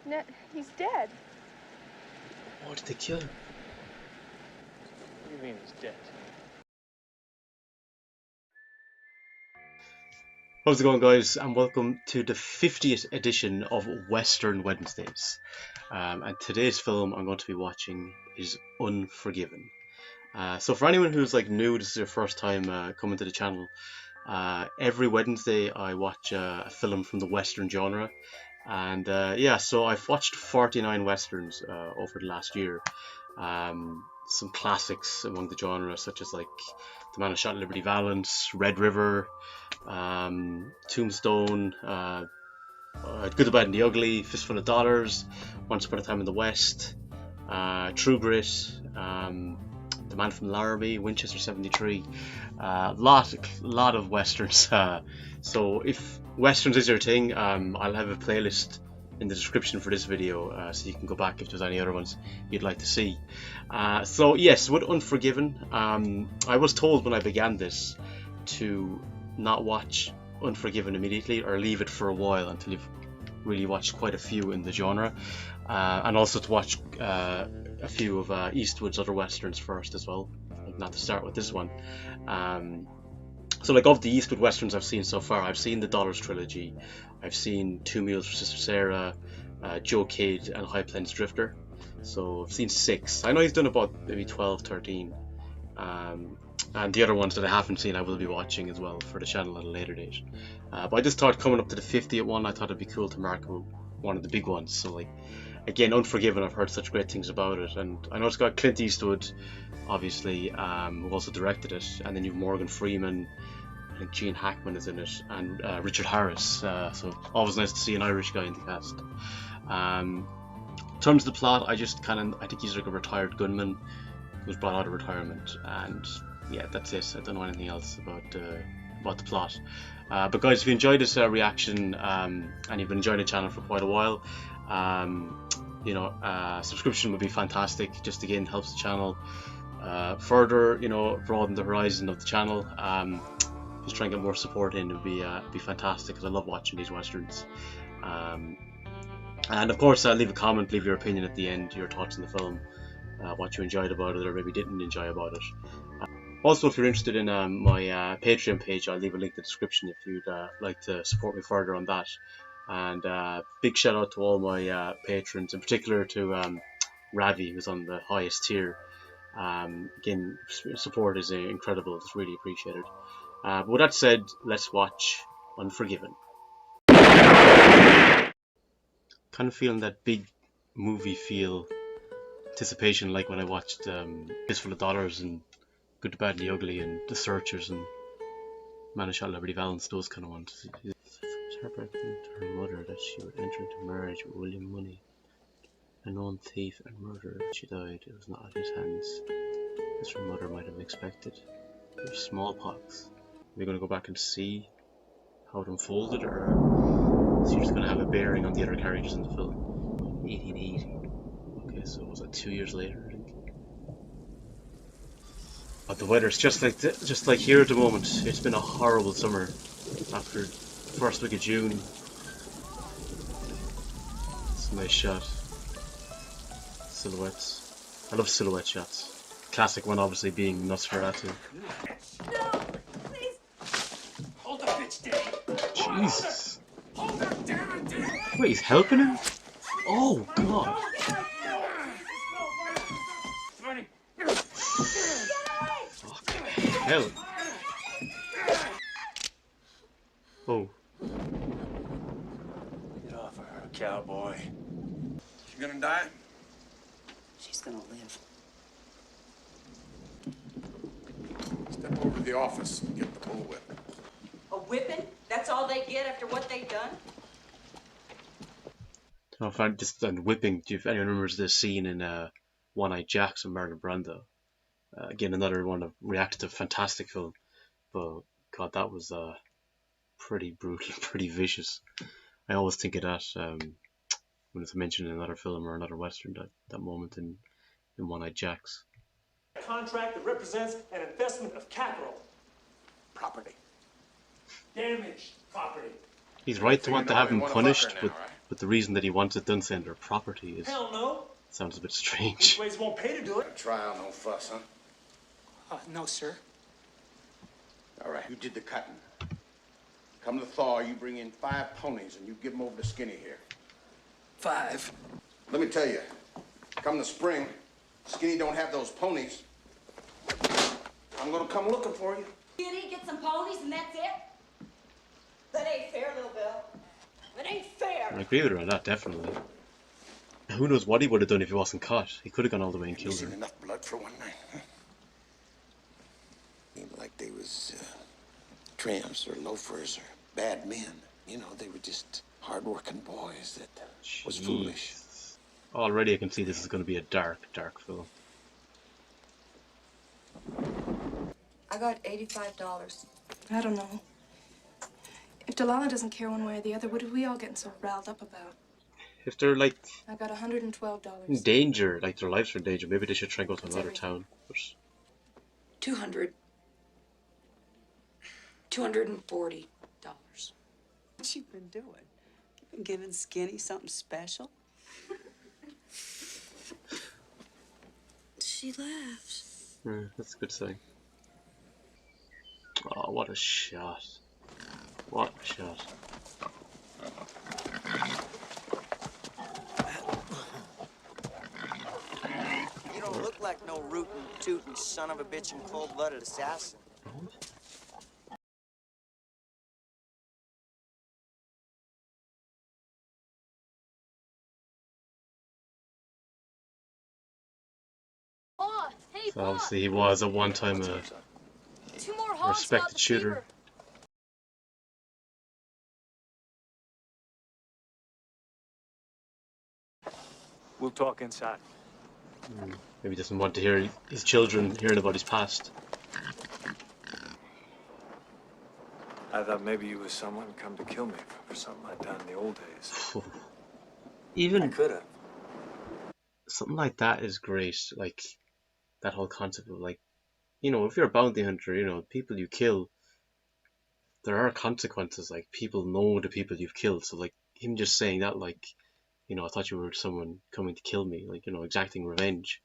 No, he's dead. Why did they kill him? What do you mean he's dead? How's it going, guys, and welcome to the 50th edition of Western Wednesdays. And today's film I'm going to be watching is Unforgiven. So for anyone who's like new, this is your first time coming to the channel, every Wednesday I watch a film from the Western genre. And yeah, so I've watched 49 Westerns over the last year. Some classics among the genre, such as like The Man Who Shot Liberty Valance, Red River, Tombstone, Good, the Bad and the Ugly, Fistful of Dollars, Once Upon a Time in the West, True Grit, The Man from Laramie, Winchester 73, lot of westerns. So if westerns is your thing, I'll have a playlist in the description for this video, so you can go back if there's any other ones you'd like to see. So yes, with Unforgiven, I was told when I began this to not watch Unforgiven immediately, or leave it for a while until you've really watched quite a few in the genre, and also to watch a few of Eastwood's other westerns first as well, like not to start with this one. So like of the Eastwood westerns I've seen so far, I've seen the Dollars trilogy, I've seen Two Meals for Sister Sarah, Joe Kidd, and High Plains Drifter. So I've seen 6. I know he's done about maybe 12, 13. And the other ones that I haven't seen I will be watching as well for the channel at a later date. But I just thought coming up to the 50th one, I thought it'd be cool to mark one of the big ones. So like, again, Unforgiven, I've heard such great things about it, and I know it's got Clint Eastwood, obviously, who also directed it, and then you've Morgan Freeman, I think Gene Hackman is in it, and Richard Harris, so always nice to see an Irish guy in the cast. In terms of the plot, I think he's like a retired gunman who was brought out of retirement, and yeah, that's it. I don't know anything else about the plot. But guys, if you enjoyed this reaction, and you've been enjoying the channel for quite a while, subscription would be fantastic. Just again helps the channel further, broaden the horizon of the channel. Just try and get more support in would be fantastic, because I love watching these westerns. And of course, leave a comment, leave your opinion at the end, your thoughts on the film, what you enjoyed about it or maybe didn't enjoy about it. Also, if you're interested in my Patreon page, I'll leave a link in the description if you'd like to support me further on that. And big shout out to all my patrons, in particular to Ravi, who's on the highest tier. Again, support is incredible, it's really appreciated. But with that said, let's watch Unforgiven. Kind of feeling that big movie feel, anticipation, like when I watched Fistful of Dollars and Good, the Bad and the Ugly and The Searchers and Man Who Shot Liberty Valance, those kind of ones. It was heartbreaking to her mother that she would enter into marriage with William Money, a known thief and murderer. She died. It was not at his hands, as her mother might have expected. It was smallpox. Are we going to go back and see how it unfolded, or is she just going to have a bearing on the other characters in the film? 1880. Okay, so was that 2 years later, I think? Oh, the weather's just like here at the moment. It's been a horrible summer after the first week of June. It's a nice shot. Silhouettes. I love silhouette shots. Classic one obviously being Nosferatu. No, please. Hold the bitch down. Jesus. Hold her down, dude. Wait, he's helping him? Oh god. Fucking hell. Oh. Get off of her, cowboy. She gonna die? She's gonna live. Step over to the office and get the bullwhip. A whipping? That's all they get after what they've done? I find just whipping. If anyone remembers this scene in One-Eyed Jacks and Marlon Brando, again another one of reacted to a fantastic film, but god, that was pretty brutal, pretty vicious. I always think of that when it's mentioned in another film or another western, that moment in One-Eyed Jacks. A contract that represents an investment of capital. Property. Damaged property. He's right to want to have him punished, but But the reason that he wants it done saying their property is Hell no. sounds a bit These strange. ways won't pay to do it. A trial, no fuss, huh? No, sir. All right, you did the cutting. Come to thaw, you bring in 5 ponies and you give them over to Skinny here. 5. Let me tell you, come the spring, Skinny don't have those ponies. I'm gonna come looking for you. Skinny, get some ponies and that's it? That ain't fair, little Bill. That ain't fair. I agree with her on that, definitely. Who knows what he would have done if he wasn't caught? He could have gone all the way and You killed seen her. enough blood for one night, huh? Ain't like they was tramps or loafers or bad men. You know, they were just hard-working boys that was foolish. Already I can see this is going to be a dark, dark film. I got $85. I don't know. If Delilah doesn't care one way or the other, what are we all getting so riled up about? If they're like I got $112. in danger, like their lives are in danger, maybe they should try and go to another town. But 200. $240. What you been doing? You been giving Skinny something special? She laughs. that's a good sign. Oh, what a shot. What a shot. You don't look like no rootin', tootin' son of a bitch and cold-blooded assassin. So obviously he was at one time a respected shooter. We'll talk inside. Maybe doesn't want to hear his children hearing about his past. I thought maybe you was someone come to kill me for something I'd done in the old days. I Even could have. something like that is great. Like that whole concept of like, you know, if you're a bounty hunter, you know, people you kill, there are consequences. Like people know the people you've killed. So like him just saying that, like, you know, I thought you were someone coming to kill me, like, you know, exacting revenge.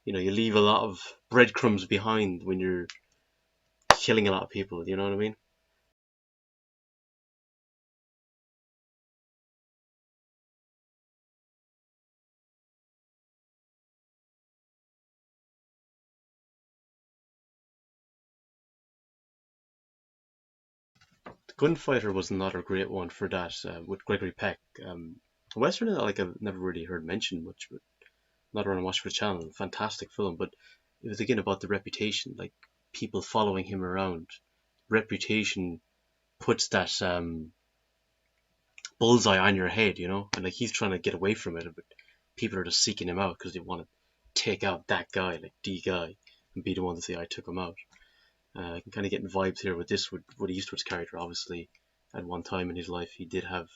You know, you leave a lot of breadcrumbs behind when you're killing a lot of people, you know what I mean? The Gunfighter was another great one for that, with Gregory Peck. Western, like, I've never really heard mentioned much, but another one I watched for the channel. Fantastic film, but it was again about the reputation, like people following him around. Reputation puts that bullseye on your head, you know, and like he's trying to get away from it, but people are just seeking him out because they want to take out that guy, like the guy, and be the one to say I took him out. I can kind of get vibes here with this, with Woody Eastwood's character. Obviously, at one time in his life, he did have,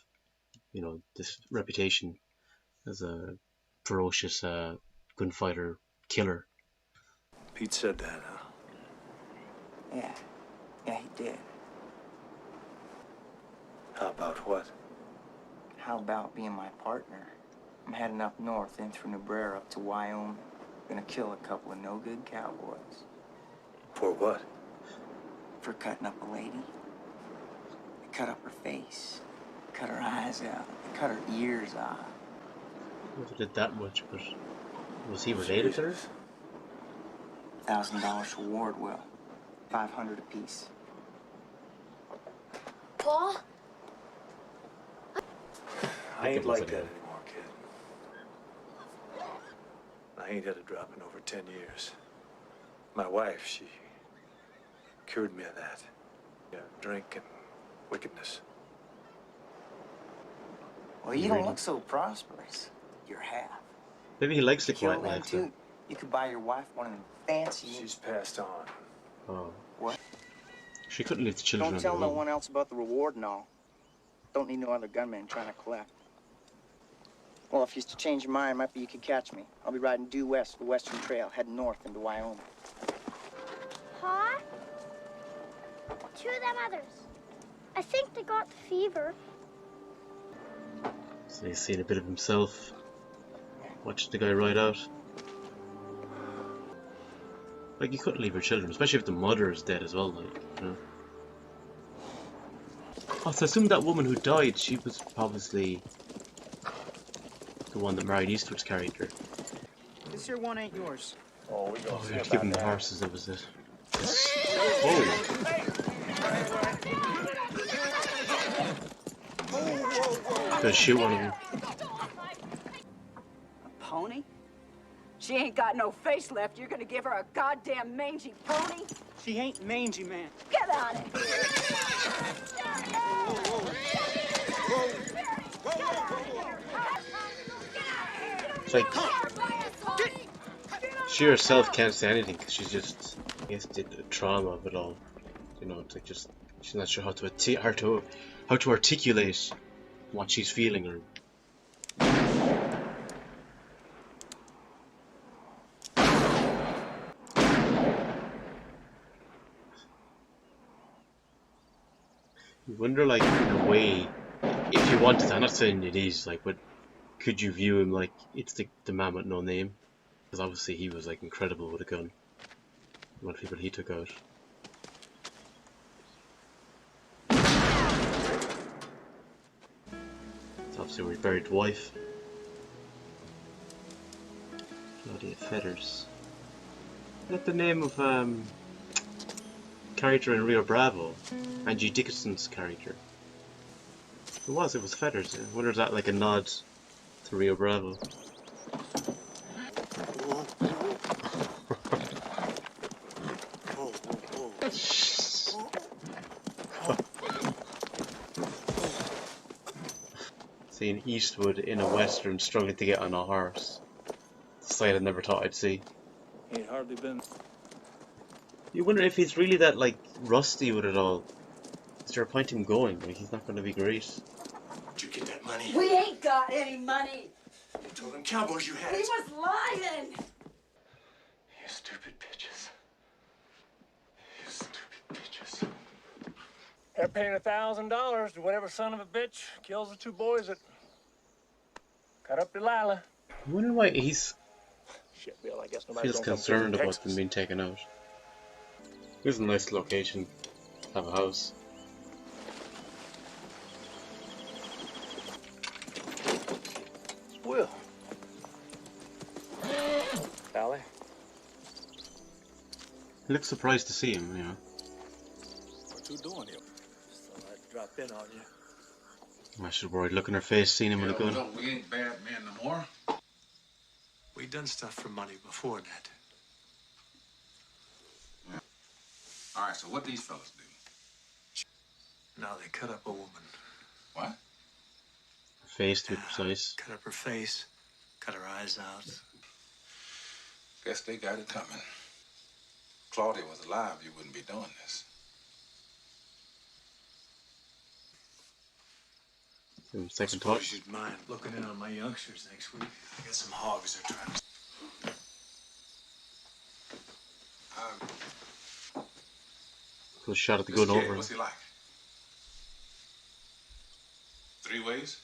you know, this reputation as a ferocious gunfighter killer. Pete said that, huh? Yeah, he did. How about what? How about being my partner? I'm heading up north, in through Nebraska up to Wyoming. Gonna kill a couple of no-good cowboys. For what? For cutting up a lady. They cut up her face. Cut her eyes out. They cut her ears off. Never did that much, but was he related to her? $1,000 reward, Will. $500 apiece. Paul? I ain't like that anymore, kid. I ain't had a drop in over 10 years. My wife, she cured me of that. Yeah, drink and wickedness. Well, you don't look so prosperous. You're half. Maybe he likes the Kill quiet them life. too. You could buy your wife one of them fancy. She's passed on. Oh. What? She couldn't leave the children Don't tell on no their own. one else about the reward and all. Don't need no other gunman trying to collect. Well, if you used to change your mind, might be you could catch me. I'll be riding due west of the Western Trail, heading north into Wyoming. Pa? Two of them others. I think they got the fever. So he's seen a bit of himself. Watching the guy ride out. Like, you couldn't leave your children, especially if the mother is dead as well, like, you know. Oh, so I assume that woman who died, she was obviously the one that married Eastwood's character. This here one ain't yours. Oh, we Oh, you have to give him the horses, that was it. Oh! Gonna shoot one of them. A pony? She ain't got no face left. You're gonna give her a goddamn mangy pony? She ain't mangy, man. Get on it! It's like, she herself can't say anything because she's just, I guess, the trauma of it all. You know, it's like just, she's not sure how to articulate what she's feeling or. You wonder, like, in a way, if you wanted to, I'm not saying it is, like, but could you view him like it's the man with no name? Because obviously he was, like, incredible with a gun. What people he took out. It's obviously where he buried the wife. Claudia Fetters. Is that the name of character in Rio Bravo? Angie Dickinson's character. It was Fetters. I wonder if that like a nod to Rio Bravo. Seeing Eastwood in a Western struggling to get on a horse. It's a sight I never thought I'd see. Ain't hardly been. You wonder if he's really that, like, rusty with it all. Is there a point in him going? Like, he's not going to be great. Did you get that money? We ain't got any money. You told them cowboys you had He it. was lying. You stupid bitches. You stupid bitches. They're paying $1,000 to whatever son of a bitch kills the two boys that cut up Delilah. I wonder why he's Shit, Bill, I guess nobody's feels gonna come concerned visit about Texas. them being taken out. Here's a nice location. Have a house. Will. Sally? He looks surprised to see him, you know. What you doing here? Just thought I'd drop in on you. I should worry looking her face, seeing him with a gun. Look, we ain't bad men no more. We done stuff for money before that. Yeah. All right, so what these fellas do? Now they cut up a woman. What? Face to be precise. Cut up her face, cut her eyes out. Guess they got it coming. Claudia was alive, you wouldn't be doing this. Second Suppose thought. you'd mind looking in on my youngsters next week. I got some hogs they're trying to. Good shot at the This gun kid, over him. what's he like? 3 ways?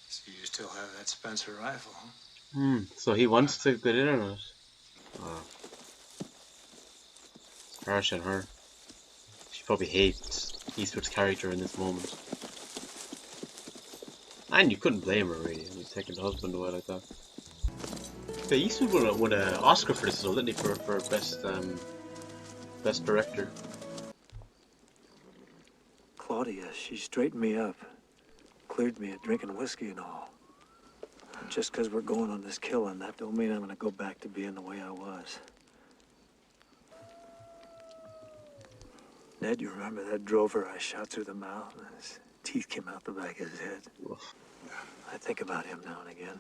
So you still have that Spencer rifle, huh? So he wants to get in or not? Oh. It's harsh on her. She probably hates Eastwood's character in this moment. And you couldn't blame her really. I mean, taking the husband away like that. Yeah, Eastwood won an Oscar for this as well, didn't he? For best director. Claudia, she straightened me up. Cleared me of drinking whiskey and all. Just because we're going on this killing, that don't mean I'm going to go back to being the way I was. Ned, you remember that drover I shot through the mouth and his teeth came out the back of his head? Oof. I think about him now and again.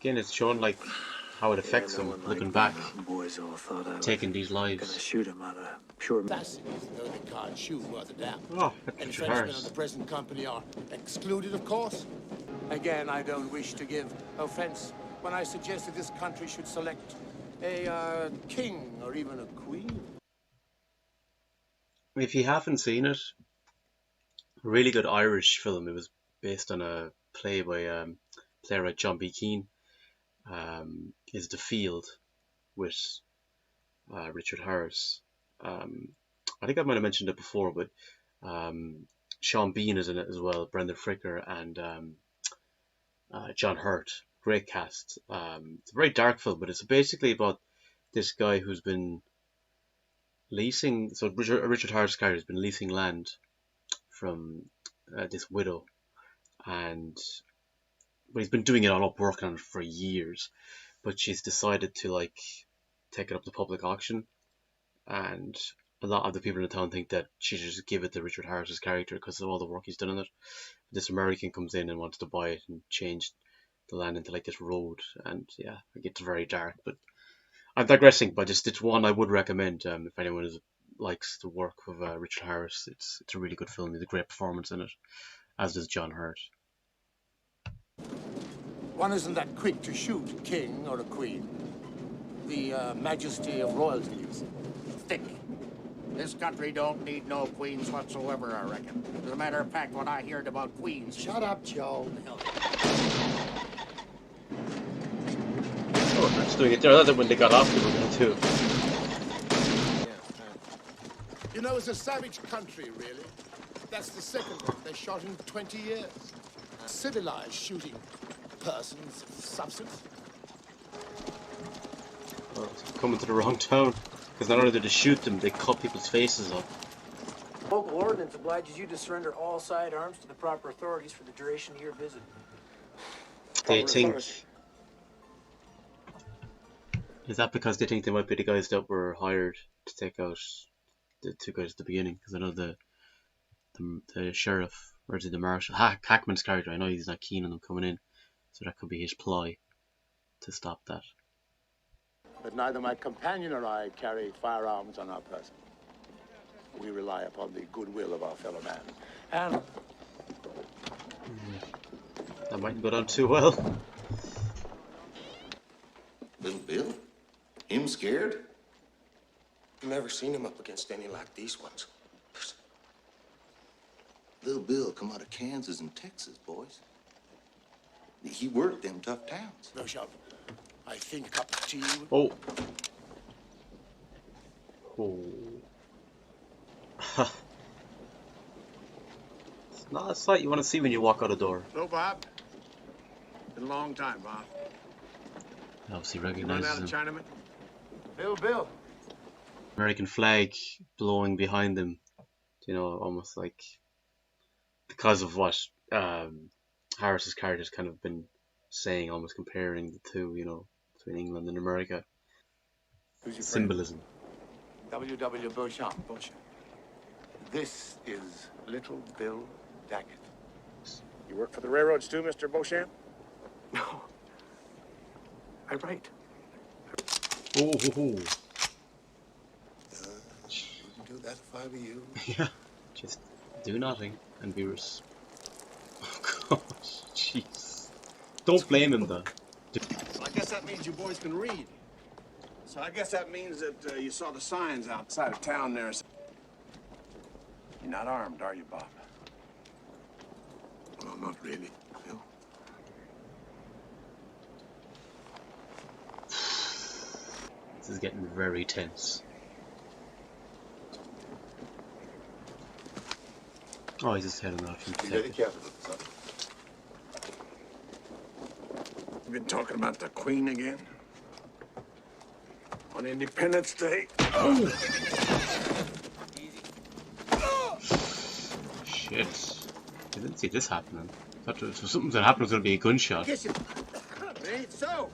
Again, it's shown like how it affects him looking back, Boys all thought I was taking these gonna lives. shoot him out of pure. Assassins, though they can't shoot worth a damn. Oh, that's Any Richard Frenchmen Harris. of the present company are excluded, of course. Again, I don't wish to give offense when I suggested this country should select a king or even a queen. If you haven't seen it, a really good Irish film. It was based on a play by playwright John B. Keane. Is The Field with Richard Harris. I think I might have mentioned it before, but Sean Bean is in it as well, Brendan Fricker and John Hurt. Great cast. It's a very dark film, but it's basically about this guy who's been leasing. So Richard Harris' character has been leasing land from this widow, but he's been doing it all up, working on it for years. But she's decided to like take it up to public auction, and a lot of the people in the town think that she should just give it to Richard Harris's character because of all the work he's done on it. This American comes in and wants to buy it and change the land into like this road, and yeah, it gets very dark. But I'm digressing, but just it's one I would recommend if anyone likes the work of Richard Harris. It's a really good film. There's a great performance in it, as does John Hurt. One isn't that quick to shoot a king or a queen. The majesty of royalty, you see. Thick. This country don't need no queens whatsoever, I reckon. As a matter of fact, when I heard about queens... Shut up, Joe. Oh, they're just doing it there. That's when they got off the river too. You know, it's a savage country, really. That's the second one they shot in 20 years. Civilized shooting persons of substance. Oh, it's coming to the wrong town. Because not only did they shoot them, they cut people's faces off. Local ordinance obliges you to surrender all sidearms to the proper authorities for the duration of your visit. They think... Is that because they think they might be the guys that were hired to take out the two guys at the beginning? Because I know the sheriff, or is it the marshal? Hackman's character, I know he's not keen on them coming in. So that could be his ploy to stop that. But neither my companion or I carry firearms on our person. We rely upon the goodwill of our fellow man. And... That mightn't go down too well. Little Bill? Him scared? Never seen him up against any like these ones. Little Bill come out of Kansas and Texas, boys. He worked them tough towns. No shove. I think a cup of tea would... Oh. It's not a sight you want to see when you walk out a door. Hello, Bob. Been a long time, Bob. Obviously recognizes him. Chinaman? Bill. American flag blowing behind them. You know, almost like because of what Harris's character's kind of been saying, almost comparing the two, you know, between England and America. Who's your Symbolism. W.W. Beauchamp. This is Little Bill Daggett. You work for the railroads too, Mr. Beauchamp? No. I write. Oh. Wouldn't do that if I were you. Yeah. Just do nothing and be Oh gosh, jeez. Don't blame him though. So I guess that means you boys can read. So I guess that means that you saw the signs outside of town there. You're not armed, are you, Bob? Well, not really, Bill. This is getting very tense. Oh, he's just heading off. You ready, Captain? You been talking about the Queen again? On Independence Day? Shit. I didn't see this happening. I thought if something that happened was going to be a gunshot. It ain't so.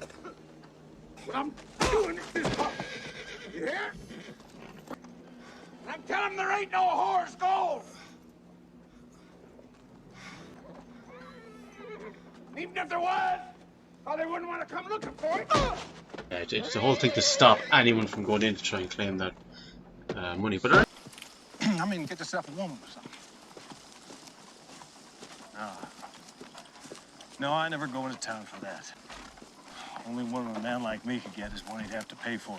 What I'm doing is this. You hear? I'm telling them there ain't no horse gold. Even if there was, oh, they wouldn't want to come looking for it. Yeah, it's the whole thing to stop anyone from going in to try and claim that money. But I mean, get yourself a woman or something. No, I never go into town for that. Only woman a man like me could get is one he'd have to pay for.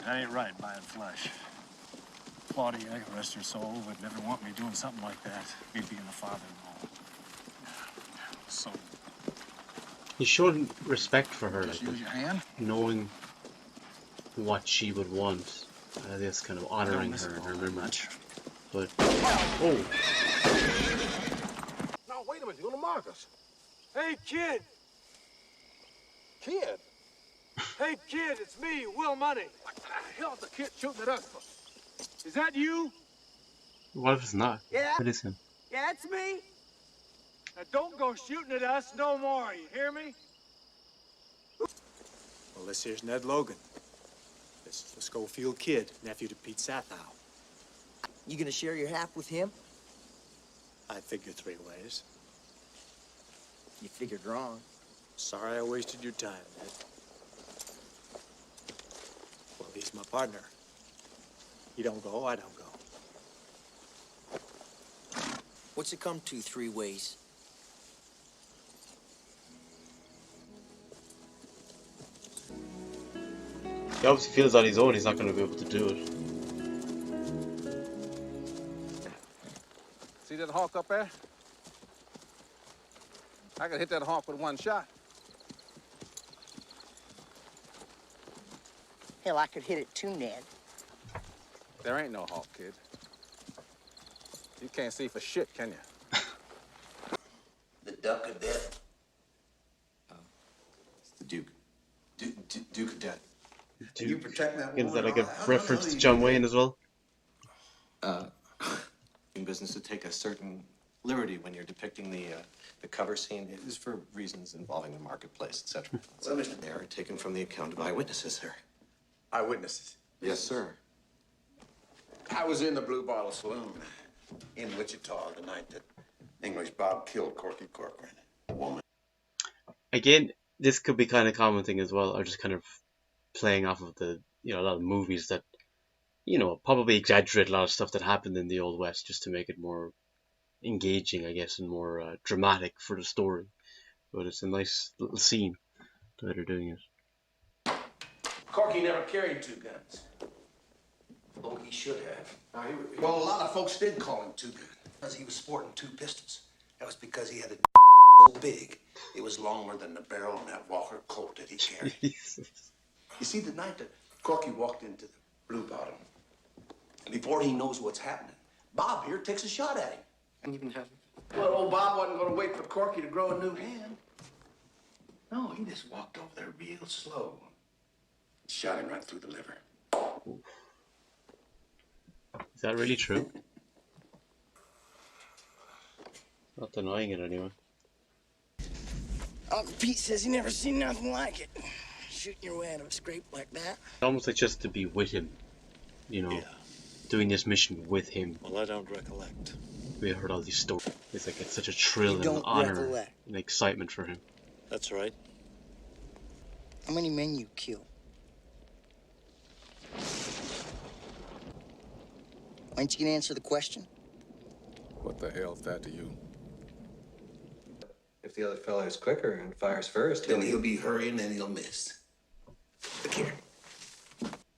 That ain't right, buying flesh. Claudia, rest her soul, would never want me doing something like that. Me being a father-in-law. So. He showed respect for her, Just like use your hand. knowing what she would want. This kind of honoring her and her memory. But oh, No, wait a minute. You're gonna mark us. Hey, kid! Kid? Hey, kid, it's me, Will Money. What the hell's the kid shooting at us for? Is that you? what if it's not? Yeah? It is him. Yeah, it's me. Now, don't go shooting at us no more, you hear me? Well, this here's Ned Logan. This is the Schofield kid, nephew to Pete Sathow. You gonna share your half with him? I figure 3 ways. You figured wrong. Sorry I wasted your time, Ned. Well, he's my partner. You don't go, I don't go. What's it come to 3 ways? He obviously feels on his own he's not going to be able to do it. See that hawk up there? I could hit that hawk with 1 shot. Hell, I could hit it too, Ned. There ain't no hawk, kid. You can't see for shit, can you? The duck of death. It's the Duke. Duke of Death. Can you protect that Is woman? that like a reference to John Wayne as well? In business to take a certain liberty when you're depicting the cover scene. It is for reasons involving the marketplace, etc. Well, Mr. They are taken from the account of eyewitnesses, sir. Eyewitnesses. Yes, sir. I was in the Blue Bottle Saloon in Wichita the night that English Bob killed Corky Corcoran. A woman. Again, this could be kind of commenting as well, or just kind of playing off of the, you know, a lot of movies that, you know, probably exaggerate a lot of stuff that happened in the Old West just to make it more engaging, I guess, and more dramatic for the story. But it's a nice little scene the way they're doing it. Corky never carried 2 guns. Oh, he should have. Well, a lot of folks did call him 2 Gun because he was sporting 2 pistols. That was because he had a so big it was longer than the barrel on that Walker Colt that he carried. You see, the night that Corky walked into the Blue Bottom, before he knows what's happening, Bob here takes a shot at him. And even have. Well, old Bob wasn't going to wait for Corky to grow a new hand. No, he just walked over there real slow. Shot him right through the liver. Is that really true? Not denying it anyway. Uncle Pete says he never seen nothing like it. Shooting your way out of a scrape like that. Almost like just to be with him, you know, doing this mission with him. Well, I don't recollect. We heard all these stories. It's like it's such a thrill You and don't honor recollect. and excitement for him. That's right. How many men you killed? Why ain't you gonna answer the question? What the hell's that to you? If the other fella is quicker and fires first, Then he'll be hurrying and he'll miss. Look here.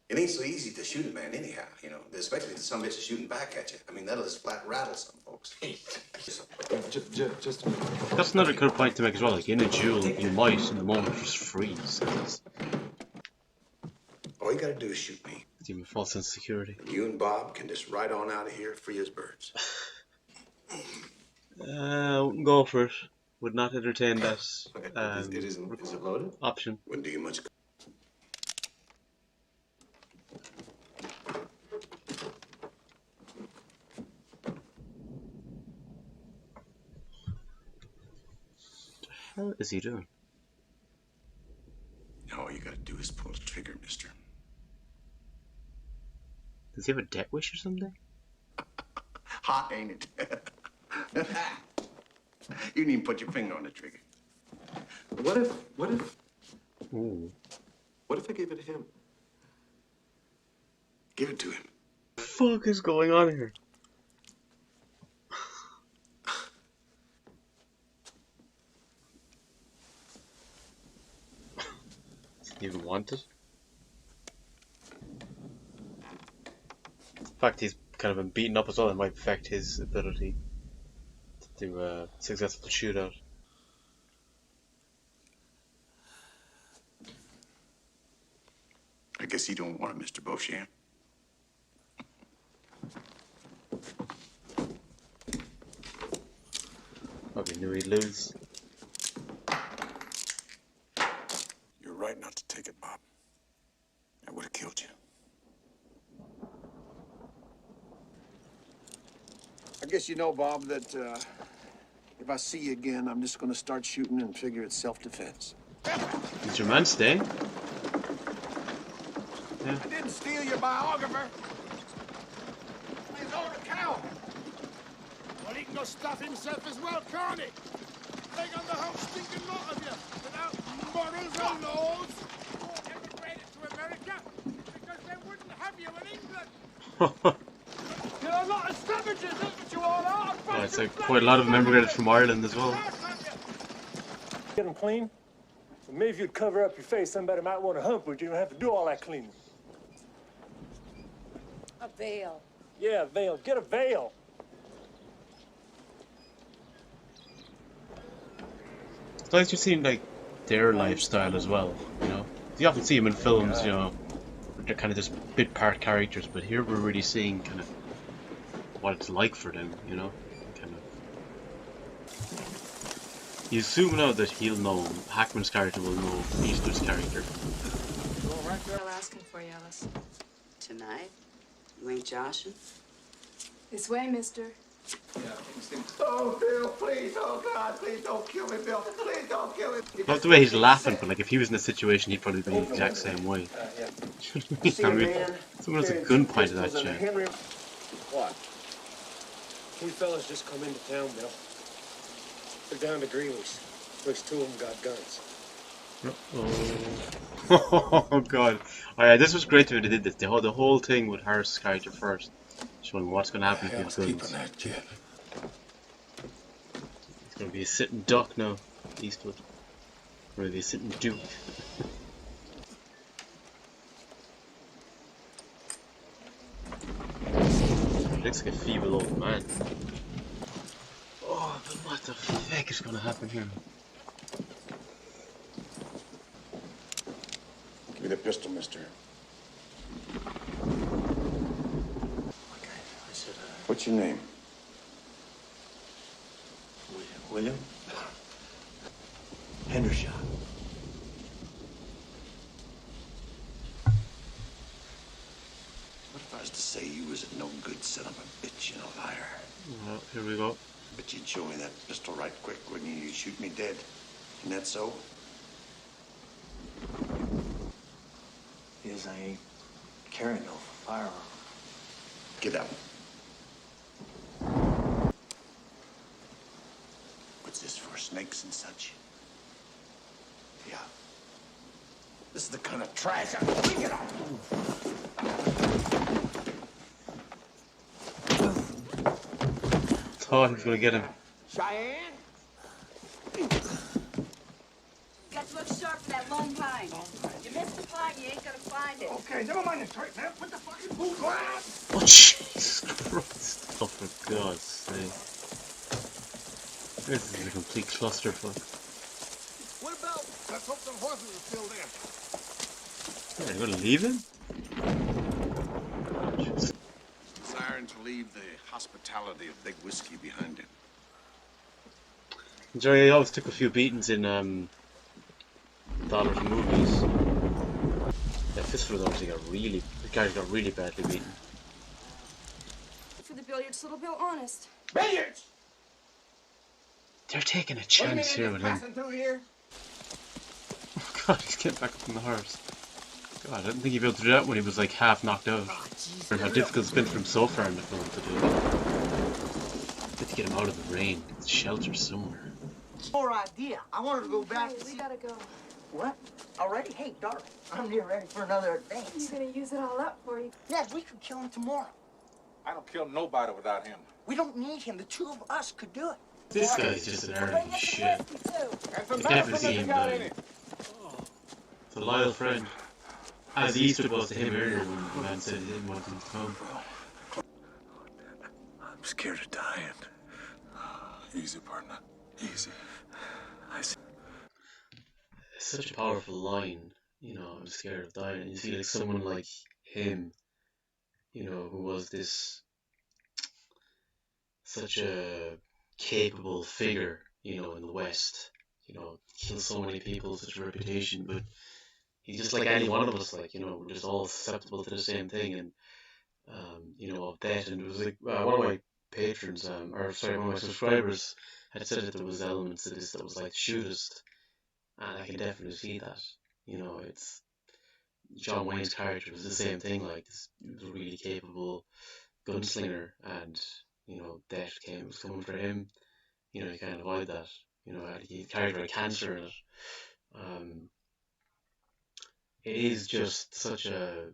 It ain't so easy to shoot a man anyhow, you know, especially if some bitch is shooting back at you. I mean, that'll just flat rattle some folks. Just That's another good point to make as well. Like in a duel, you might in the moment just freeze. All you gotta do is shoot me. Give him a false sense of security. You and Bob can just ride on out of here free as birds. I wouldn't go for it. Would not entertain that is it loaded? option. Wouldn't do you much good. What the hell is he doing? All you gotta do is pull the trigger, mister. Does he have a death wish or something? Hot, ain't it? You didn't even put your finger on the trigger. What if Ooh. What if I gave it to him? Give it to him. What the fuck is going on here? Does he even want it? In fact, he's kind of been beaten up as well, it might affect his ability to do a successful shootout. I guess you don't want it, Mr. Beauchamp. Probably knew he'd lose. You're right not to take it, Bob. I would have killed you. I guess you know, Bob, that if I see you again, I'm just going to start shooting and figure it's self-defense. Is your man staying? Yeah. I didn't steal your biographer. He's on account. Well, he can go stuff himself as well, can't he? Take on the whole stinking lot of you without morals or laws. You all emigrated to America because they wouldn't have you in England. You're a lot of savages, that's what you all are. Yeah, it's like quite a lot of them immigrated from Ireland as well. Get them clean? Well, maybe if you'd cover up your face, somebody might want to hump with you. You don't have to do all that cleaning. A veil. Yeah, a veil. Get a veil. It's nice to see like their lifestyle as well, you know. You often see them in films, you know, where they're kind of just bit part characters, but here we're really seeing kind of what it's like for them, you know. Kind of. You assume now that he'll know, Hackman's character will know Eastwood's character. Girl asking for you, Alice. Tonight? You ain't joshing? This way, mister. Oh, Bill, please, oh God, please don't kill me, Bill. Please don't kill me. Not the way he's laughing, but like if he was in a situation, he'd probably be the exact same way. I mean, someone has a gun pointed at you. What? Two fellas just come into town, Bill. They're down to Greeley's. Looks two of them got guns. Oh god. Oh, yeah, this was great when they did this. The whole thing with Harris' character first. Showing what's going to happen to his guns. He's going to be a sitting duck now, Eastwood. Or maybe a sitting duke. He looks like a feeble old man. Oh, but what the fuck is going to happen here? Give me the pistol, mister. What's your name? William? Hendershot. What if I was to say you was a no good son of a bitch and a liar? Well, here we go. But you'd show me that pistol right quick, wouldn't you? You'd shoot me dead. Isn't that so? Yes, I ain't carrying no firearm. Get out. What's this for, snakes and such? Yeah. This is the kind of trash I... Get out! Thought he was going to get him. Cheyenne? Got to look sharp for that lone pine. You missed the pine, you ain't gonna find it. Okay, never mind the trick, man. Put the fucking boot on. Oh, Jesus Christ. Oh, for God's sake. This is a complete clusterfuck. What about? Let's hope some horses are still there. Yeah, you're going to leave him? Desiring to leave the hospitality of Big Whiskey behind him. Jerry always took a few beatings in Dollars movies. Yeah, Fistful was obviously the guy got really badly beaten. For the billiards, little Bill, honest. Billiards! They're taking a chance here with him. Here? Oh god, he's getting back up on the horse. God, I didn't think he'd be able to do that when he was like half knocked out. Or how difficult it's been for him so far in the film to do it. Had to get him out of the rain, shelter somewhere. More idea. I wanted to go back. Hey, we gotta go. What? Already? Hey, darling, I'm near ready for another advance. You're gonna use it all up for you. Yeah, we could kill him tomorrow. I don't kill nobody without him. We don't need him. The two of us could do it. This guy's just an arrogant shit. You definitely see him dying. It's a loyal friend. As Eastwood was to him earlier when the man said he didn't want him to come. I'm scared of dying. Easy, partner. Easy. It's such a powerful line, you know, I'm scared of dying. And you see like someone like him, you know, who was this such a capable figure, you know, in the West, you know, killed so many people, such a reputation, but he's just like any one of us, like, you know, we're just all susceptible to the same thing, and you know, of that. And it was like one of my patrons, or sorry, one of my subscribers had said that there was elements to this that was like the shootist, and I can definitely see that. You know, it's John Wayne's character was the same thing. Like, this, he was a really capable gunslinger, and you know, death was coming for him. You know, you can't avoid that. You know, he carried around cancer in it. It is just such a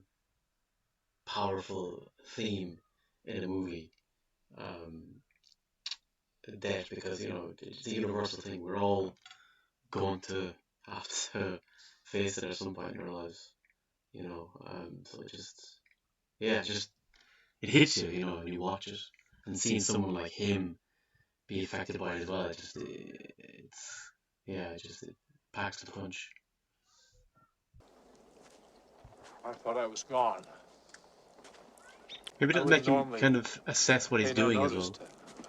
powerful theme in a movie. Death, because you know it's a universal thing. We're all going to have to face it at some point in our lives. You know, so it just, yeah, just it hits you. You know, when you watch it and seeing someone like him be affected by it as well. It packs the punch. I thought I was gone. Maybe it doesn't make you kind of assess what he's doing as well.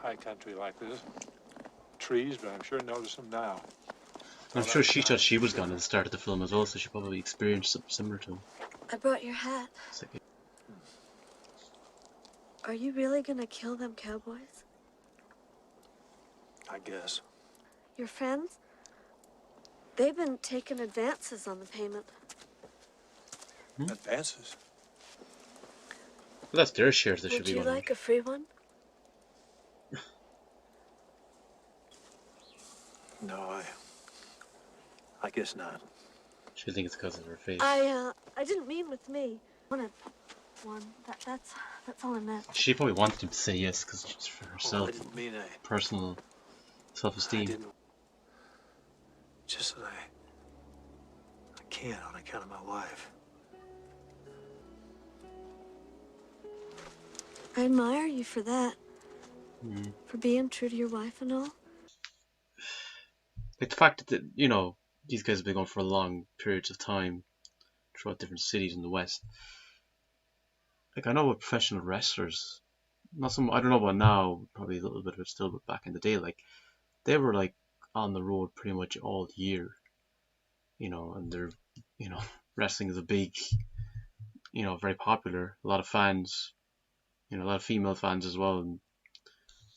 High country like this. Trees, but I'm sure notice them now. I'm sure she thought she was gone at the start of the film as well, so she probably experienced something similar to him. I brought your hat. Are you really gonna kill them cowboys? I guess. Your friends? They've been taking advances on the payment. Advances? Well, that's their shares that should be Would you going like a free one? No, I guess not. She'll think it's because of her face. I didn't mean with me. Wanted one. That's all I meant. She probably wanted him to say yes because it's for herself. I didn't mean personal self-esteem. Just that I can't on account of my wife. I admire you for that. For being true to your wife and all. Like the fact that, you know, these guys have been going for long periods of time throughout different cities in the West. Like, I know with professional wrestlers, not some, I don't know about now, probably a little bit of it still, but back in the day, like, they were like on the road pretty much all year, you know, and they're, you know, wrestling is a big, you know, very popular, a lot of fans, you know, a lot of female fans as well, and,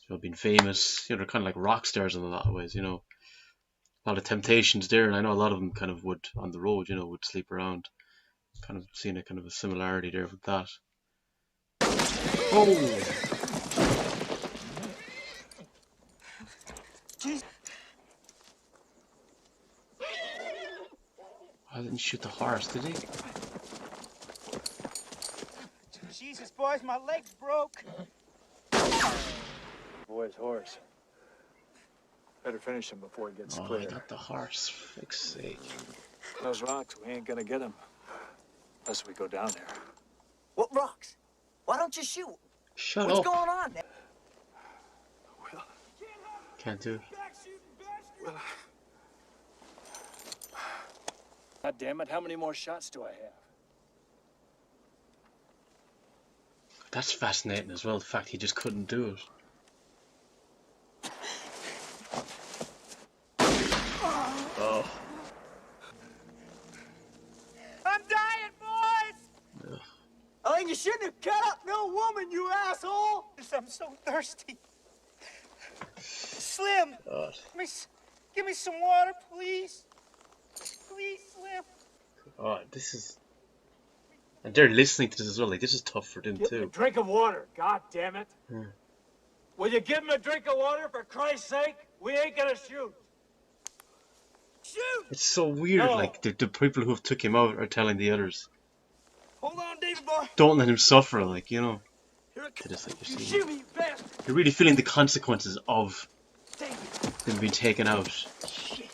you know, being famous, you know, they're kind of like rock stars in a lot of ways, you know. A lot of temptations there, and I know a lot of them kind of would, on the road, you know, would sleep around. Kind of seeing a kind of a similarity there with that. Oh! I didn't shoot the horse, did he? Jesus, boys, my leg's broke. Boy's horse. Better finish him before he gets clear. I got the horse, for fuck's sake. Those rocks, we ain't gonna get them. Unless we go down there. What rocks? Why don't you shoot? Shut What's up. going on there? Can't do it. God damn it, how many more shots do I have? That's fascinating as well, the fact he just couldn't do it. Oh. I'm dying, boys! Ugh. I think you shouldn't have cut up no woman, you asshole! I'm so thirsty. Slim, God. give me some water, please. Please, Slim. Oh, this is... And they're listening to this as well, like, this is tough for them Give too. him a drink of water, god damn it. Will you give him a drink of water, for Christ's sake? We ain't gonna shoot. Shoot! It's so weird, No. like, the people who have took him out are telling the others, Hold on, David boy. don't let him suffer, like, you know. Here it It is like you're You seeing. shoot me, you bastard. You're really feeling the consequences of David. them being taken out. Shit.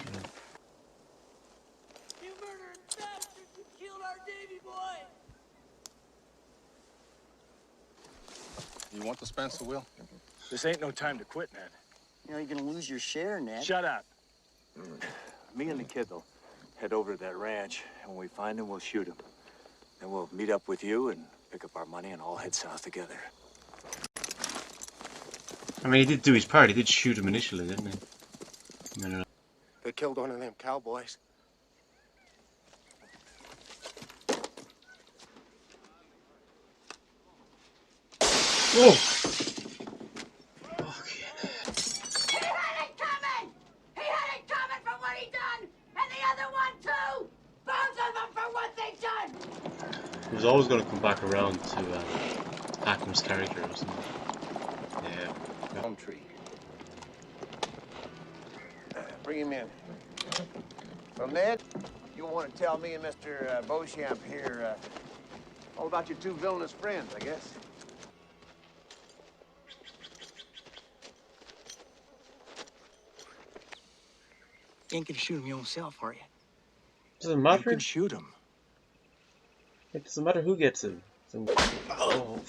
You murdered bastard. You killed our Davy boy. You want the Spencer, Will? This ain't no time to quit, Ned. You know, you're gonna lose your share, Ned. Shut up. Me and the kid will head over to that ranch, and when we find him, we'll shoot him. Then we'll meet up with you and pick up our money and all head south together. I mean, he did do his part. He did shoot him initially, didn't he? No. They killed one of them cowboys. Oh! He had it coming! He had it coming for what he done! And the other one too! Both of them for what they done! He was always going to come back around to Hackman's character or something. Yeah. Elm tree. Bring him in. Well, Ned, you want to tell me and Mr. Beauchamp here all about your two villainous friends, I guess. You ain't gonna shoot him yourself, are you? Doesn't matter. You can shoot him. It doesn't matter who gets him. Oh,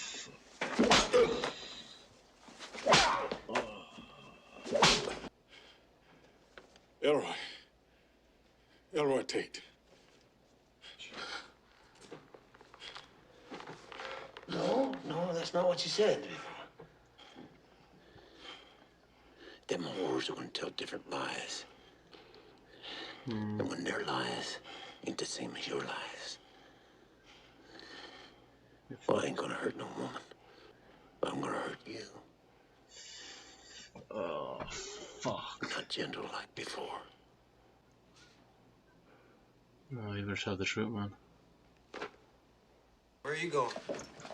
Elroy Tate. No, that's not what you said. Them whores are gonna tell different lies. And when their lies ain't the same as your lies, well, I ain't gonna hurt no woman, but I'm gonna hurt you. Oh, fuck. Not gentle like before. No, you better tell the truth, man. Where are you going?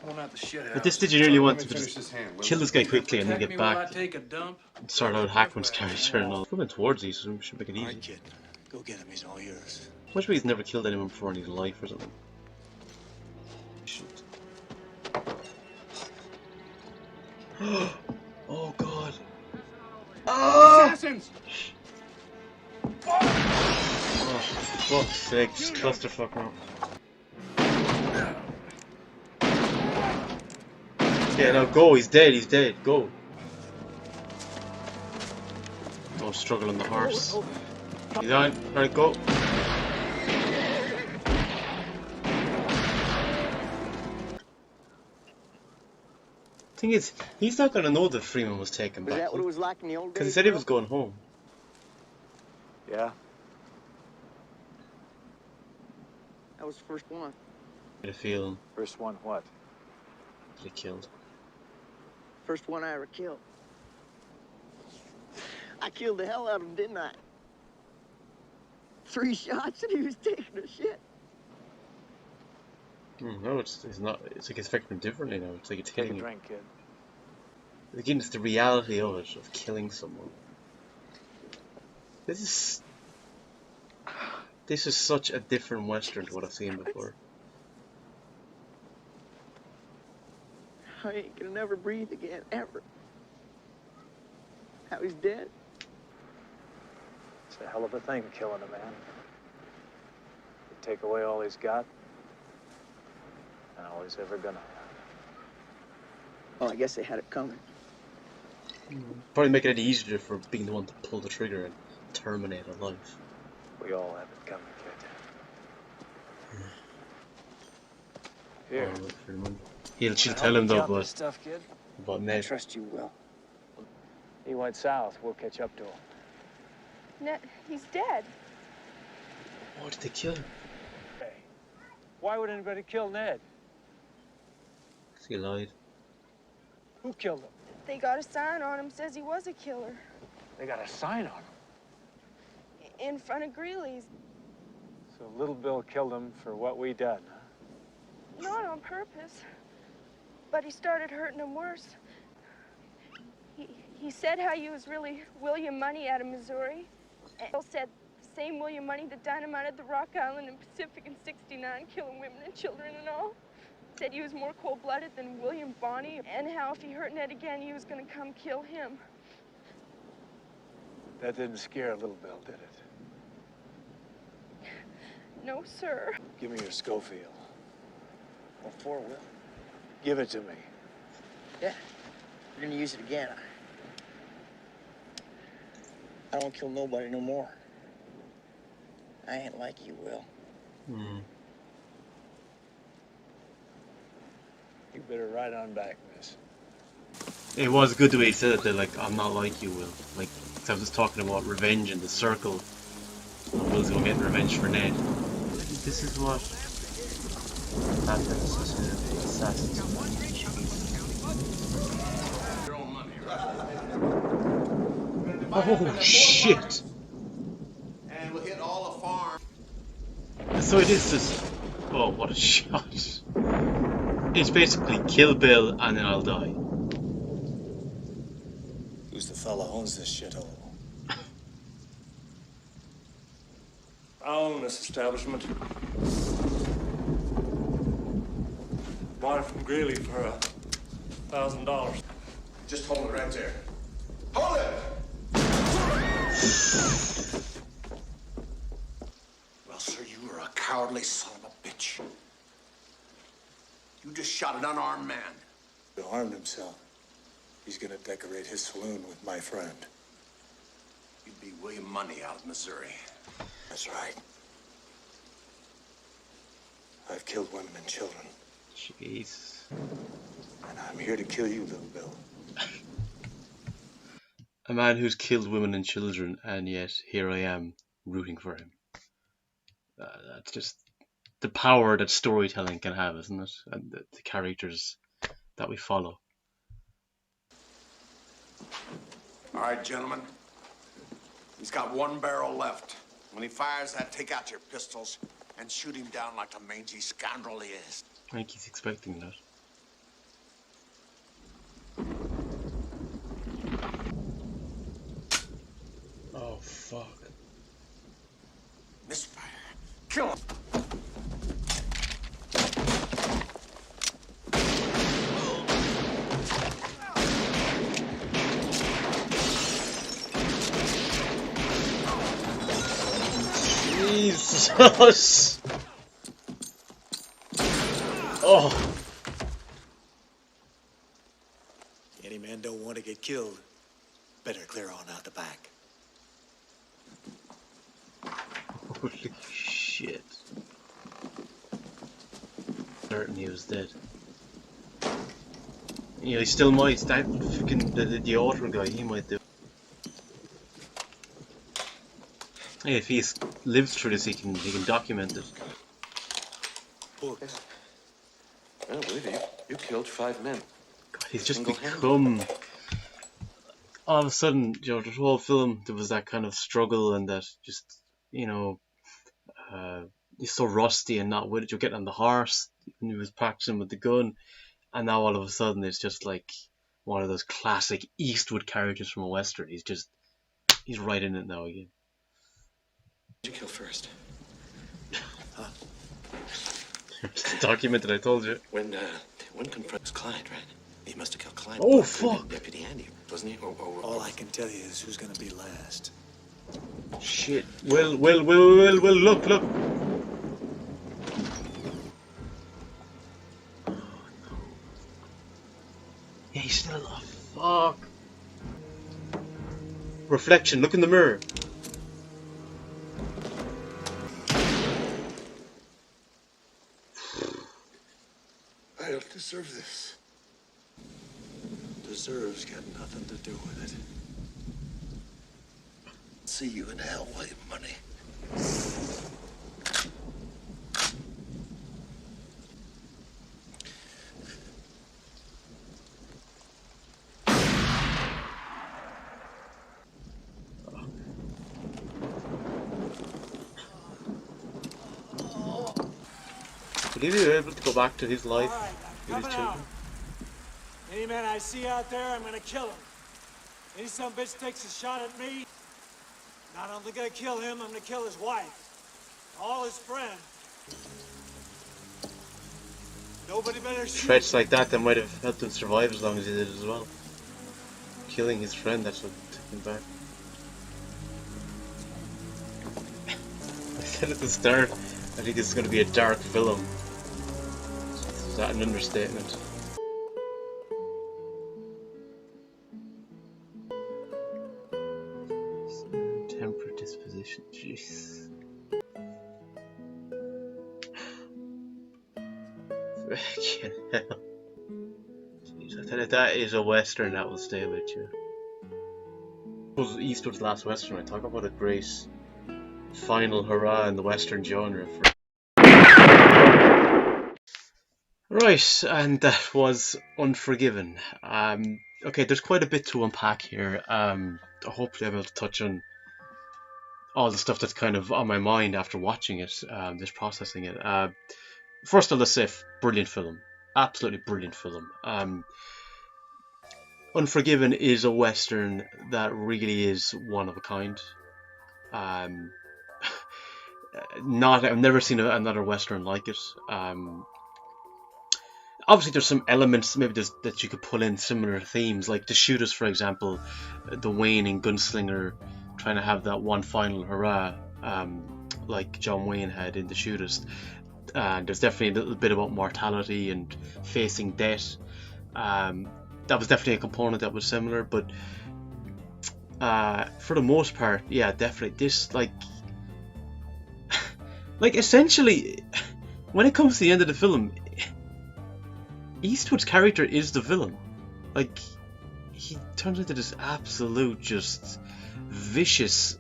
Going out the shit house. But this did you really want to Finish just this hand, kill this guy quickly and then Protect get me while I back take a dump. and sort out Hackman's character and all. Coming towards these, so we should make it All easy. right, kid. Go get him. He's all yours. Much he's never killed anyone before in his life or something. Shit. Oh god. Oh! Assassins! Oh, for fuck's sake, just clusterfuck now. Yeah, no, go, he's dead, go. Don't struggle on the horse. He's on, alright, go. Thing is, he's not gonna know that Freeman was taken Was back. that what it was like in the old days? Because he said he bro? was going home. Yeah? That was the first one. I had a feeling First one, what? he killed. First one I ever killed. I killed the hell out of him, didn't I? 3 shots and he was taking a shit. No, it's not. It's like it's affecting him differently now. It's like it's Take a hitting him. drink, kid. Again, it's the reality of it, of killing someone. This is such a different Western to what I've seen before. I ain't gonna never breathe again, ever. How he's dead. It's a hell of a thing, killing a man. You take away all he's got, and all he's ever gonna have. Well, I guess they had it coming. Probably make it any easier for being the one to pull the trigger and terminate a life. We all have it coming, kid. Here. She'll tell him though, Chop this but stuff, kid. about I Ned. trust you, Will. He went south. We'll catch up to him. Ned, he's dead. Why did they kill him? Hey, why would anybody kill Ned? He lied. Who killed him? They got a sign on him says he was a killer. They got a sign on him. In front of Greeley's. So Little Bill killed him for what we done, huh? Not on purpose. But he started hurting him worse. He said how he was really William Money out of Missouri. And Bill said the same William Money that dynamited the Rock Island and Pacific in '69, killing women and children and all. Said he was more cold-blooded than William Bonney, and how if he hurt Ned again, he was gonna come kill him. That didn't scare Little Bill, did it? No, sir. Give me your Schofield. What for, Will? Give it to me. Yeah. You're gonna use it again. I don't kill nobody no more. I ain't like you, Will. Hmm. You better ride on back, miss. It was good the way he said it. That like, I'm not like you, Will. Like, 'cause I was talking about revenge and the circle. And Will's gonna get revenge for Ned. This is what happens to the assassins. Oh shit! And we'll hit all the farm. So it is just. Oh, what a shot! It's basically kill Bill and then I'll die. Who's the fella who owns this shithole? I own this establishment. Bought it from Greeley for $1,000. Just hold it right there. Hold it! Well, sir, you are a cowardly son of a bitch. You just shot an unarmed man. He harmed himself. He's gonna decorate his saloon with my friend. You'd be William Money out of Missouri. That's right. I've killed women and children. Jeez. And I'm here to kill you, little Bill. A man who's killed women and children, and yet here I am rooting for him. That's just the power that storytelling can have, isn't it? And the characters that we follow. All right, gentlemen. He's got one barrel left. When he fires that, take out your pistols and shoot him down like the mangy scoundrel he is. I think he's expecting that. Oh, fuck. Misfire. Kill him. Jesus! Oh! Any man don't want to get killed. Better clear on out the back. Holy shit. Certain he was dead. You know, he still might. That fucking the author guy, he might do. Hey, if he lives through this, he can document it. Yes. I don't believe it. You killed 5 men. God, he's just become. All of a sudden, you know, the whole film there was that kind of struggle and that just, you know, he's so rusty and not with it. You're getting on the horse when he was practicing with the gun, and now all of a sudden it's just like one of those classic Eastwood characters from a Western. He's right in it now again. Did you kill first? Huh? Documented, I told you. When confronts Clyde, right? He must have killed Clyde. Oh, fuck! Deputy Andy, wasn't he? All I can tell you is who's gonna be last. Shit. Will, look. Oh, no. Yeah, he's still alive. Fuck. Reflection, look in the mirror. I don't deserve this. Deserves got nothing to do with it. See you in hell, William Money. Would he be able to go back to his life with his children? Any man I see out there, I'm gonna kill him. Any some bitch takes a shot at me, not only gonna kill him, I'm gonna kill his wife, all his friends. Nobody better shoot. Threats like that might have helped him survive as long as he did as well. Killing his friend, that's what took him back. I said at the start, I think this is going to be a dark film. Is that an understatement? temperate disposition. Jeez. Fucking hell. Jeez, I tell you, that is a western that will stay with you. It was Eastwood's last western. I talk about a great final hurrah in the western genre. Right, and that was Unforgiven. Okay, there's quite a bit to unpack here. Hopefully I'm able to touch on all the stuff that's kind of on my mind after watching it, just processing it. First I'll just say, brilliant film. Absolutely brilliant film. Unforgiven is a western that really is one of a kind. I've never seen another western like it. Obviously there's some elements maybe that you could pull in similar themes, like The Shooters, for example, the Wayne and Gunslinger trying to have that one final hurrah, like John Wayne had in The Shooters. There's definitely a little bit about mortality and facing death. That was definitely a component that was similar, but for the most part, yeah, definitely this, like essentially, when it comes to the end of the film, Eastwood's character is the villain. Like, he turns into this absolute, just vicious,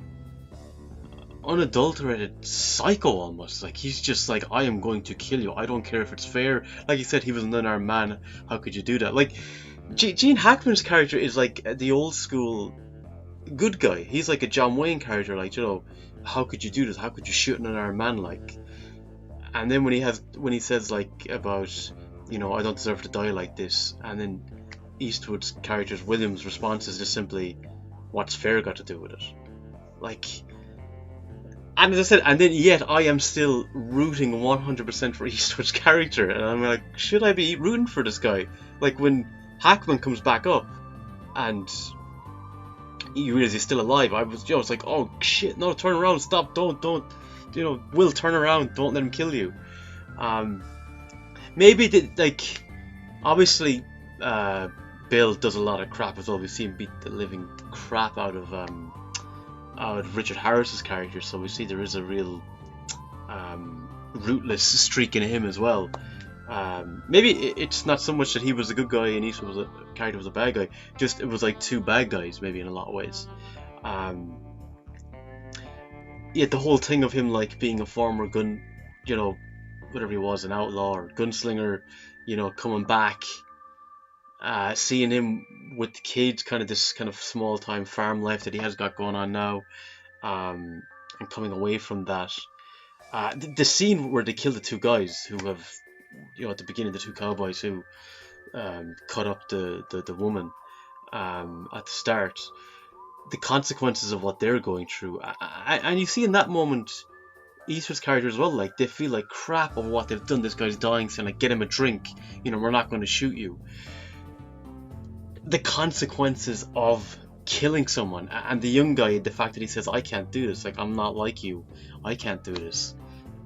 unadulterated psycho almost. Like, he's just like, I am going to kill you. I don't care if it's fair. Like you said, he was an unarmed man. How could you do that? Like, Gene Hackman's character is like the old school good guy. He's like a John Wayne character. Like, you know, how could you do this? How could you shoot an unarmed man? Like, and then when he says like about, you know, I don't deserve to die like this, and then Eastwood's character Williams' response is just simply, what's fair got to do with it? Like, and as I said, and then yet I am still rooting 100% for Eastwood's character, and I'm like, should I be rooting for this guy? Like, when Hackman comes back up and you realize he's still alive, I was like, oh shit, no, turn around, stop, don't, you know, Will, turn around, don't let him kill you. Maybe like, obviously Bill does a lot of crap as well. We see him beat the living crap out of Richard Harris's character, so we see there is a real rootless streak in him as well. Maybe it's not so much that he was a good guy and Eastwood character was a bad guy, just it was like two bad guys maybe in a lot of ways. Yet the whole thing of him like being a former gun, you know, whatever he was, an outlaw or gunslinger, you know, coming back, seeing him with the kids, kind of this kind of small time farm life that he has got going on now, and coming away from that. The scene where they kill the two guys who have, you know, at the beginning, the two cowboys who cut up the woman at the start, the consequences of what they're going through, and you see in that moment Eastwood's character as well, like, they feel like crap over what they've done. This guy's dying, saying like, get him a drink, you know, we're not going to shoot you. The consequences of killing someone, and the young guy, the fact that he says, I can't do this, like, I'm not like you, I can't do this,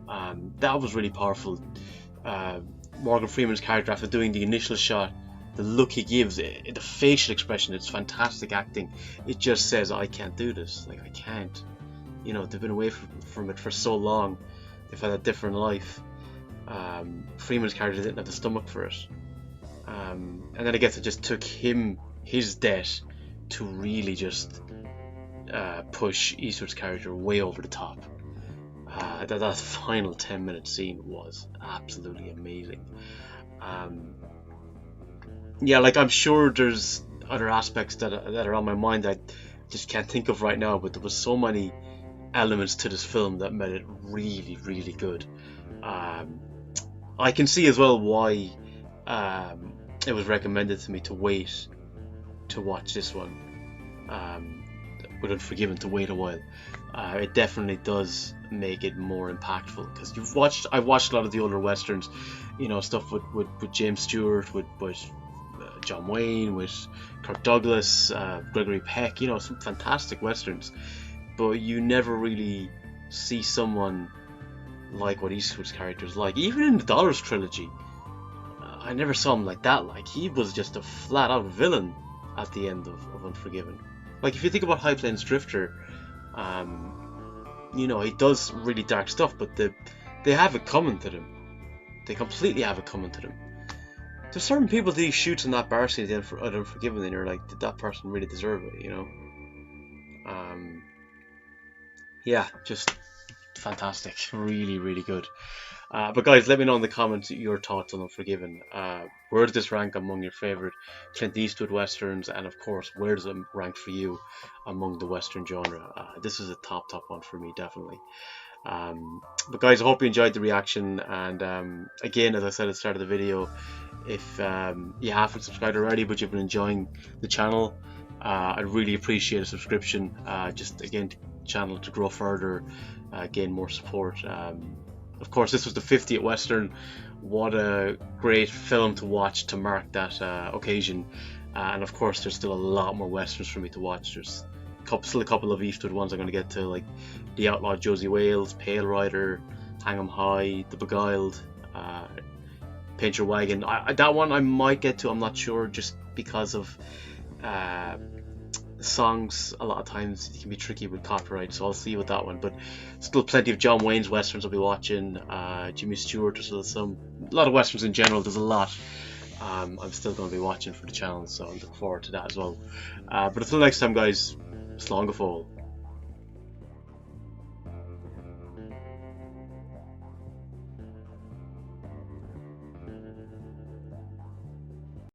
that was really powerful. Morgan Freeman's character, after doing the initial shot, the look he gives, the facial expression, it's fantastic acting. It just says, I can't do this, like, I can't. You know, they've been away from it for so long. They've had a different life. Freeman's character didn't have the stomach for it. And then I guess it just took his death to really just push Eastwood's character way over the top. That final 10-minute scene was absolutely amazing. Yeah, like, I'm sure there's other aspects that are on my mind that I just can't think of right now, but there was so many elements to this film that made it really, really good. I can see as well why it was recommended to me to wait to watch this one, with Unforgiven, to wait a while. It definitely does make it more impactful, because I've watched a lot of the older westerns, you know, stuff with James Stewart, with John Wayne, with Kirk Douglas, Gregory Peck, you know, some fantastic westerns, but you never really see someone like what Eastwood's character is like. Even in the Dollars trilogy, I never saw him like that. Like, he was just a flat out villain at the end of Unforgiven. Like, if you think about High Plains Drifter, You know, he does really dark stuff, but they have it coming to them. They completely have it coming to them. There's certain people that he shoots in that bar scene at Unforgiven, and you're like, did that person really deserve it? You know? Yeah, just fantastic. Really, really good. But guys, let me know in the comments your thoughts on Unforgiven. Where does this rank among your favorite Clint Eastwood westerns, and of course, where does it rank for you among the western genre? This is a top one for me, definitely. But guys, I hope you enjoyed the reaction, and again, as I said at the start of the video, if you haven't subscribed already but you've been enjoying the channel, I'd really appreciate a subscription, just again, to the channel to grow further, gain more support. Of course, this was the 50th Western. What a great film to watch to mark that occasion. And of course, there's still a lot more Westerns for me to watch. There's still a couple of Eastwood ones I'm going to get to, like The Outlaw Josie Wales, Pale Rider, Hang 'em High, The Beguiled, Paint Your Wagon. That one I might get to, I'm not sure, just because of songs. A lot of times it can be tricky with copyright, so I'll see with that one. But still plenty of John Wayne's westerns I'll be watching, Jimmy Stewart, there's a lot of westerns in general. There's a lot I'm still going to be watching for the channel, so I look forward to that as well. But until next time guys, slán go fóill.